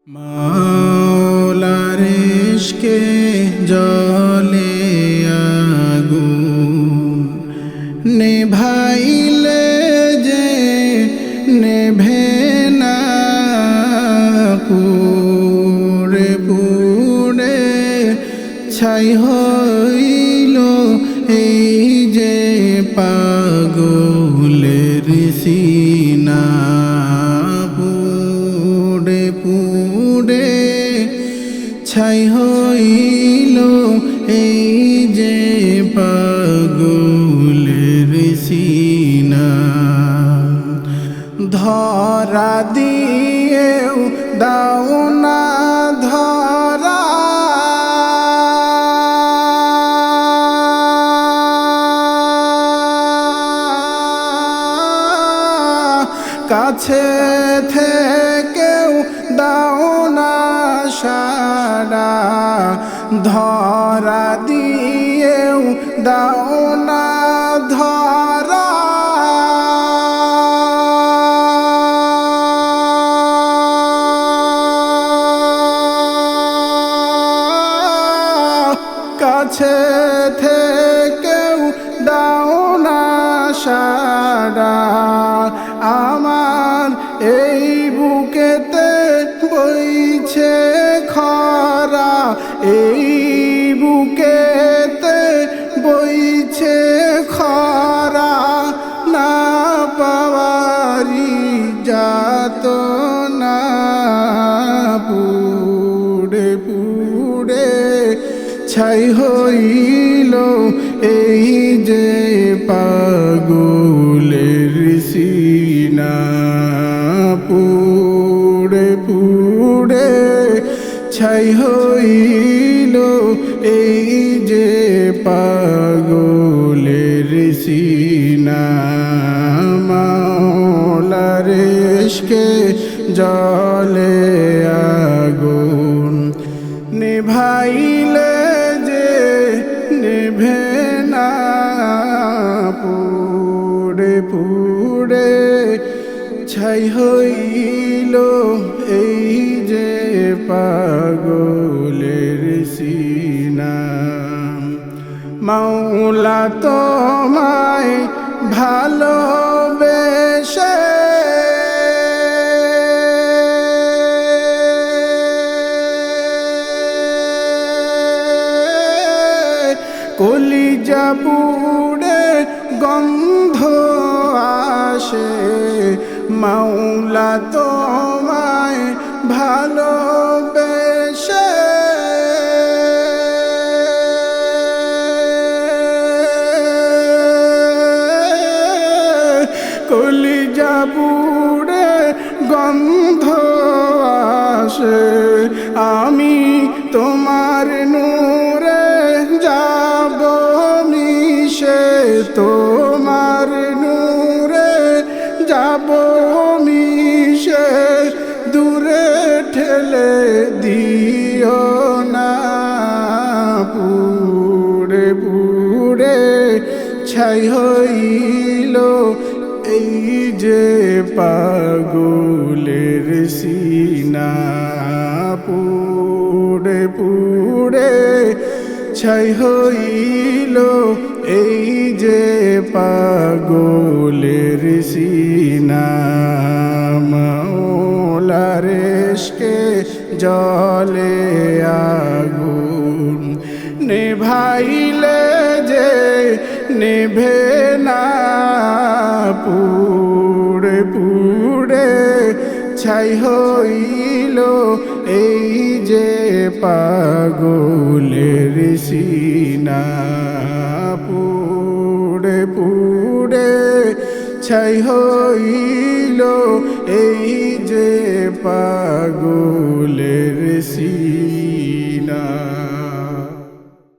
মাওলার ইশকে জ্বলে আগুন, নেভাইলে যে নেভে না, পুড়ে পুড়ে ছাই হইল এই যে পাগলের সিনা। পুড়ে পুড়ে ছাই হইল এই যে পাগলের সিনা। ধরা দিয়েও দাও না ধরা, কাছে থেকেও দাও না সাড়া। ধরা দিয়েও দাও না ধরা, কাছে থেকেও দাও না সাড়া। আমার এই বুকেতে বইছে খরা, এই বুকেতে বইছে খরা, না পাওয়ারি যাত না। পুড়ে পুড়ে ছাই হইল এই যে পাগলের সিনা। পুড়ে পুড়ে ছাই হইল এই যে পাগলের সিনা। মাওলার ইশকে জ্বলে আগুন, নেভাইলে যে নেভে না, পুড়ে পুড়ে ছাই হইল এই যে পাগলের সিনা। মাওলা তোমায় ভালোবেসে কলিজা পুড়ে গন্ধ আসে। মাওলা তোমায় ভালোবেসে কলিজা পুড়ে গন্ধ আসে। আমি তোমার নূরে যাব মিশে, তোমার নূরে যাব মিশে, দূরে ঠেলে দিও না। পুড়ে পুড়ে ছাই হইল এই যে পাগলের সিনা। পুড়ে পুড়ে ছাই হইল এই যে পাগলের সিনা। মাওলার ইশকে জ্বলে আগুন, নেভাইলে যে নেভে না। পুড়ে পুড়ে ছাই হইল এই যে পাগলের সিনা। পুড়ে পুড়ে ছাই হইল এই যে পাগলের সিনা।